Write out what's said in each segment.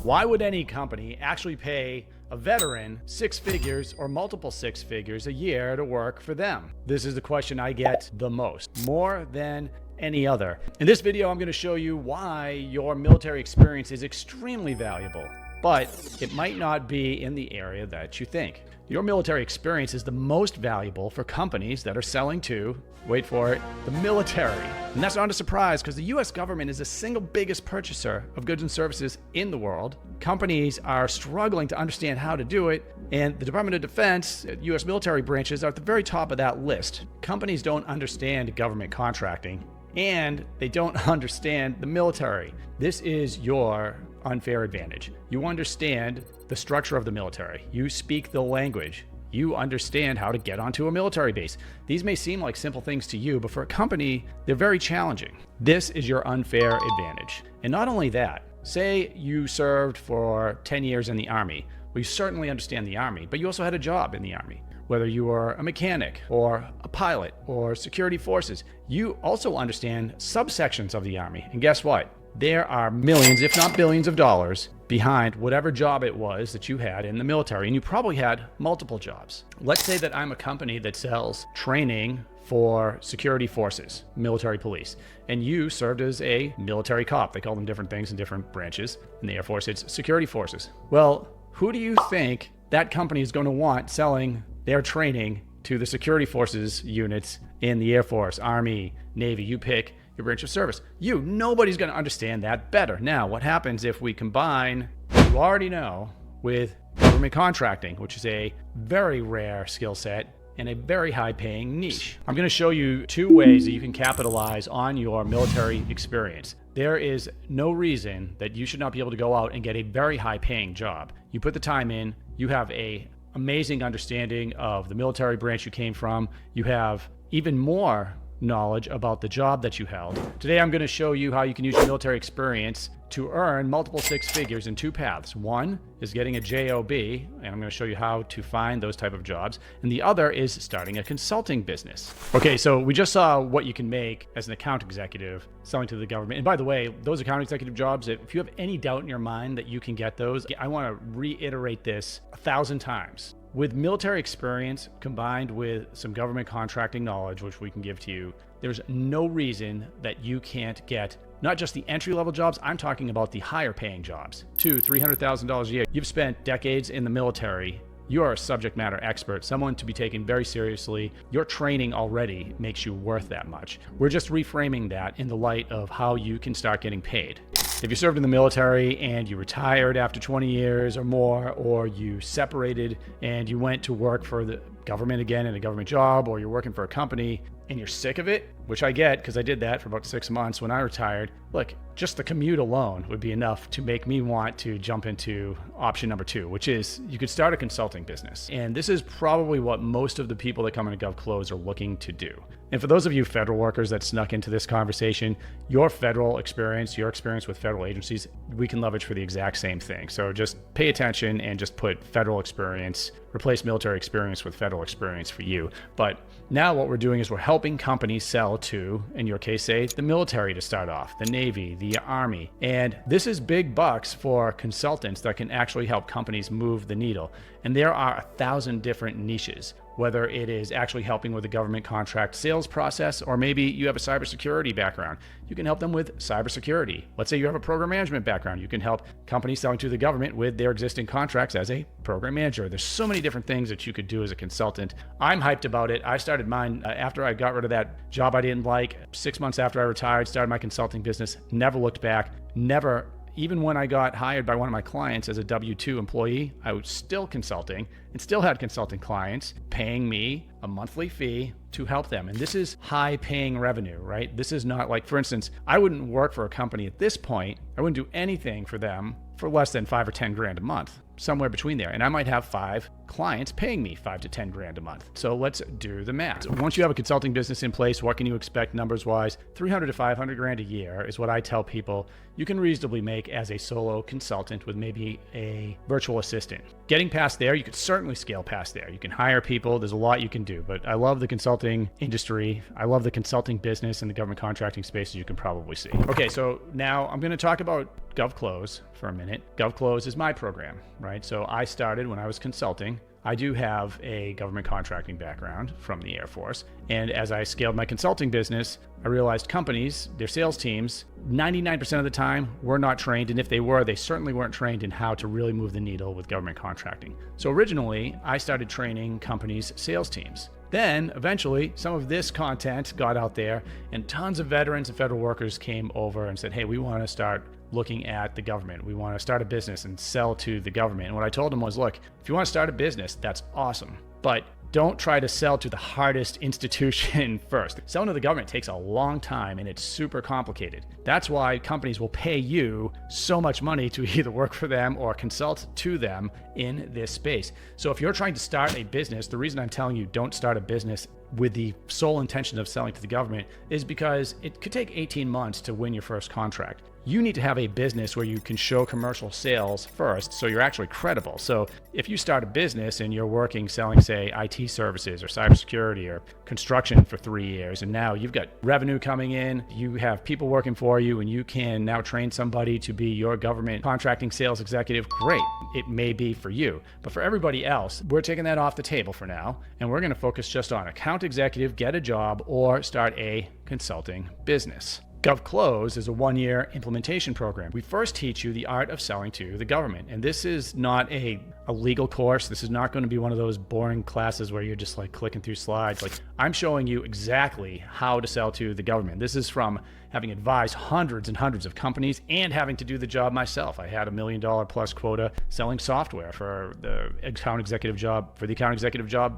Why would any company actually pay a veteran 6 figures or multiple 6 figures a year to work for them? This is the question I get the most, more than any other. In this video, I'm going to show you why your military experience is extremely valuable, but it might not be in the area that you think. Your military experience is the most valuable for companies that are selling to, wait for it, the military. And that's not a surprise because the US government is the single biggest purchaser of goods and services in the world. Companies are struggling to understand how to do it, and the Department of Defense, US military branches are at the very top of that list. Companies don't understand government contracting, and they don't understand the military. This is your unfair advantage. You understand the structure of the military. You speak the language. You understand how to get onto a military base. These may seem like simple things to you, but for a company, they're very challenging. This is your unfair advantage. And not only that, say you served for 10 years in the Army. Well, you certainly understand the Army, but you also had a job in the Army. Whether you were a mechanic or a pilot or security forces, you also understand subsections of the Army. And guess what? There are millions, if not billions of dollars behind whatever job it was that you had in the military, and you probably had multiple jobs. Let's say that I'm a company that sells training for security forces, military police, and you served as a military cop. They call them different things in different branches. In the Air Force, it's security forces. Well, who do you think that company is going to want selling their training to the security forces units in the Air Force, Army, Navy? You pick your branch of service. Nobody's going to understand that better. Now, what happens if we combine what you already know with government contracting, which is a very rare skill set and a very high-paying niche? I'm going to show you 2 ways that you can capitalize on your military experience. There is no reason that you should not be able to go out and get a very high-paying job. You put the time in, you have a amazing understanding of the military branch you came from, you have even more knowledge about the job that you held. Today, I'm going to show you how you can use your military experience to earn multiple 6 figures in 2 paths. One is getting a job, and I'm going to show you how to find those type of jobs. And the other is starting a consulting business. Okay, so we just saw what you can make as an account executive selling to the government. And by the way, those account executive jobs, if you have any doubt in your mind that you can get those, I want to reiterate this 1,000 times. With military experience combined with some government contracting knowledge, which we can give to you, there's no reason that you can't get not just the entry-level jobs, I'm talking about the higher paying jobs, $200,000-$300,000 a year. You've spent decades in the military. You are a subject matter expert, someone to be taken very seriously. Your training already makes you worth that much. We're just reframing that in the light of how you can start getting paid. If you served in the military and you retired after 20 years or more, or you separated and you went to work for the government again in a government job, or you're working for a company and you're sick of it, which I get because I did that for about 6 months when I retired. Look, just the commute alone would be enough to make me want to jump into option number 2, which is you could start a consulting business. And this is probably what most of the people that come into GovClose are looking to do. And for those of you federal workers that snuck into this conversation, your federal experience, your experience with federal agencies, we can leverage for the exact same thing. So just pay attention and just put federal experience, replace military experience with federal experience for you. But now what we're doing is we're helping companies sell to, in your case, say, the military to start off, the Navy, the Army. And this is big bucks for consultants that can actually help companies move the needle. And there are 1,000 different niches, whether it is actually helping with the government contract sales process, or maybe you have a cybersecurity background. You can help them with cybersecurity. Let's say you have a program management background. You can help companies selling to the government with their existing contracts as a program manager. There's so many different things that you could do as a consultant. I'm hyped about it. I started mine after I got rid of that job I didn't like. 6 months after I retired, started my consulting business, never looked back, never. Even when I got hired by one of my clients as a W-2 employee, I was still consulting and still had consulting clients paying me a monthly fee to help them. And this is high paying revenue, right? This is not like, for instance, I wouldn't work for a company at this point. I wouldn't do anything for them for less than 5 or 10 grand a month, somewhere between there. And I might have 5 clients paying me 5 to 10 grand a month. So let's do the math. Once you have a consulting business in place, what can you expect numbers wise? 300 to 500 grand a year is what I tell people you can reasonably make as a solo consultant with maybe a virtual assistant. Getting past there, you could certainly scale past there. You can hire people. There's a lot you can do, but I love the consulting industry. I love the consulting business and the government contracting space, as you can probably see. Okay, so now I'm going to talk about GovClose for a minute. GovClose is my program, right? So I started when I was consulting. I do have a government contracting background from the Air Force. And as I scaled my consulting business, I realized companies, their sales teams, 99% of the time were not trained. And if they were, they certainly weren't trained in how to really move the needle with government contracting. So originally, I started training companies' sales teams. Then eventually some of this content got out there and tons of veterans and federal workers came over and said, hey, we want to start looking at the government. We want to start a business and sell to the government. And what I told them was, look, if you want to start a business, that's awesome. But don't try to sell to the hardest institution first. Selling to the government takes a long time and it's super complicated. That's why companies will pay you so much money to either work for them or consult to them in this space. So if you're trying to start a business, the reason I'm telling you don't start a business with the sole intention of selling to the government is because it could take 18 months to win your first contract. You need to have a business where you can show commercial sales first so you're actually credible. So if you start a business and you're working selling, say, IT services or cybersecurity or construction for 3 years, and now you've got revenue coming in, you have people working for you, and you can now train somebody to be your government contracting sales executive, great. It may be for you. But for everybody else, we're taking that off the table for now, and we're going to focus just on account executive, get a job, or start a consulting business. GovClose is a 1-year implementation program. We first teach you the art of selling to the government. And this is not a legal course. This is not going to be one of those boring classes where you're just like clicking through slides. Like, I'm showing you exactly how to sell to the government. This is from having advised hundreds and hundreds of companies and having to do the job myself. I had $1 million plus quota selling software for the account executive job,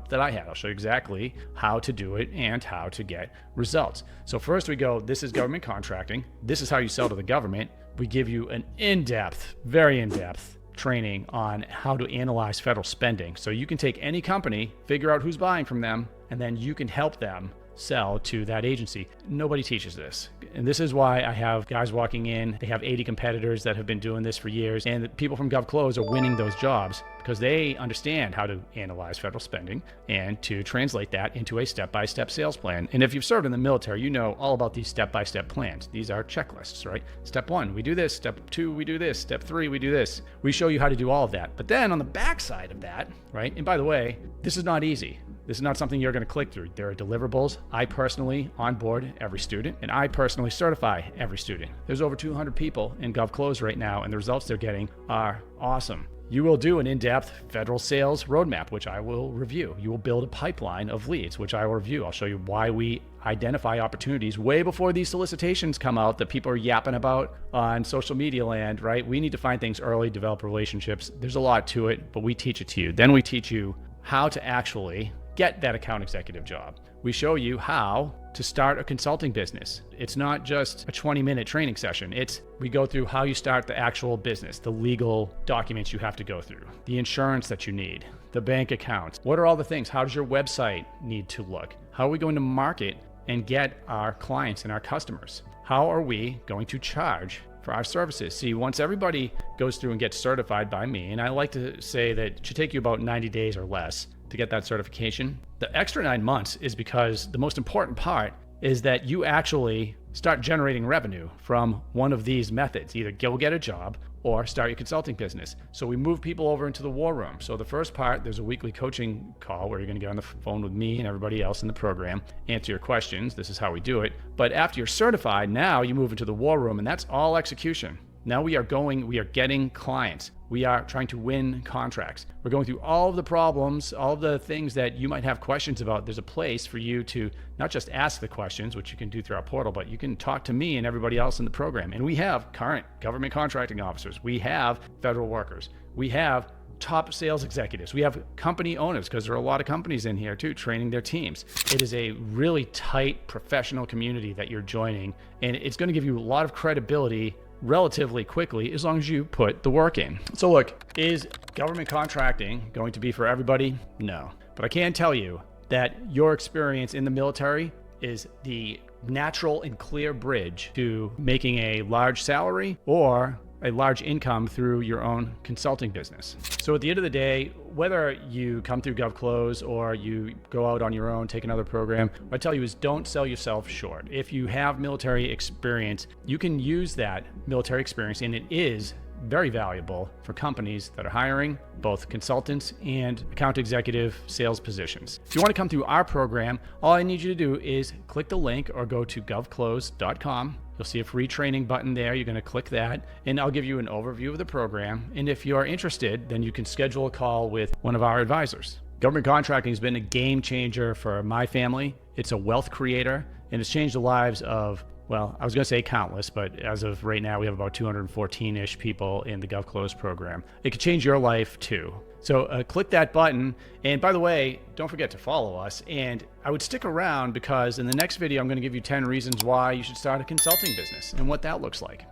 that I had. I'll show you exactly how to do it and how to get results. So first we go, this is government contracting. This is how you sell to the government. We give you an in-depth, very in-depth training on how to analyze federal spending. So you can take any company, figure out who's buying from them, and then you can help them sell to that agency. Nobody teaches this. And this is why I have guys walking in, they have 80 competitors that have been doing this for years, and the people from GovClose are winning those jobs because they understand how to analyze federal spending and to translate that into a step-by-step sales plan. And if you've served in the military, you know all about these step-by-step plans. These are checklists, right? Step 1, we do this. Step 2, we do this. Step 3, we do this. We show you how to do all of that. But then on the backside of that, right? And by the way, this is not easy. This is not something you're going to click through. There are deliverables. I personally onboard every student, and I personally certify every student. There's over 200 people in GovClose right now, and the results they're getting are awesome. You will do an in-depth federal sales roadmap, which I will review. You will build a pipeline of leads, which I will review. I'll show you why we identify opportunities way before these solicitations come out that people are yapping about on social media land, right? We need to find things early, develop relationships. There's a lot to it, but we teach it to you. Then we teach you how to actually get that account executive job. We show you how to start a consulting business. It's not just a 20-minute training session. We go through how you start the actual business, the legal documents you have to go through, the insurance that you need, the bank accounts. What are all the things? How does your website need to look? How are we going to market and get our clients and our customers? How are we going to charge for our services? See, once everybody goes through and gets certified by me, and I like to say that it should take you about 90 days or less to get that certification. The extra 9 months is because the most important part is that you actually start generating revenue from one of these methods, either go get a job or start your consulting business. So we move people over into the war room. So the first part, there's a weekly coaching call where you're going to get on the phone with me and everybody else in the program, answer your questions. This is how we do it. But after you're certified, now you move into the war room, and that's all execution. Now we are getting clients. We are trying to win contracts. We're going through all of the problems, all of the things that you might have questions about. There's a place for you to not just ask the questions, which you can do through our portal, but you can talk to me and everybody else in the program. And we have current government contracting officers. We have federal workers. We have top sales executives. We have company owners, because there are a lot of companies in here too, training their teams. It is a really tight professional community that you're joining, and it's going to give you a lot of credibility relatively quickly as long as you put the work in. So look, is government contracting going to be for everybody? No. But I can tell you that your experience in the military is the natural and clear bridge to making a large salary or a large income through your own consulting business. So at the end of the day, whether you come through GovClose or you go out on your own, take another program, what I tell you is don't sell yourself short. If you have military experience, you can use that military experience, and it is very valuable for companies that are hiring both consultants and account executive sales positions. If you want to come through our program, all I need you to do is click the link or go to govclose.com. You'll see a free training button there. You're going to click that, and I'll give you an overview of the program. And if you're interested, then you can schedule a call with one of our advisors. Government contracting has been a game changer for my family. It's a wealth creator, and it's changed the lives of, well, I was going to say countless, but as of right now, we have about 214-ish people in the GovClose program. It could change your life too. So click that button. And by the way, don't forget to follow us. And I would stick around because in the next video, I'm going to give you 10 reasons why you should start a consulting business and what that looks like.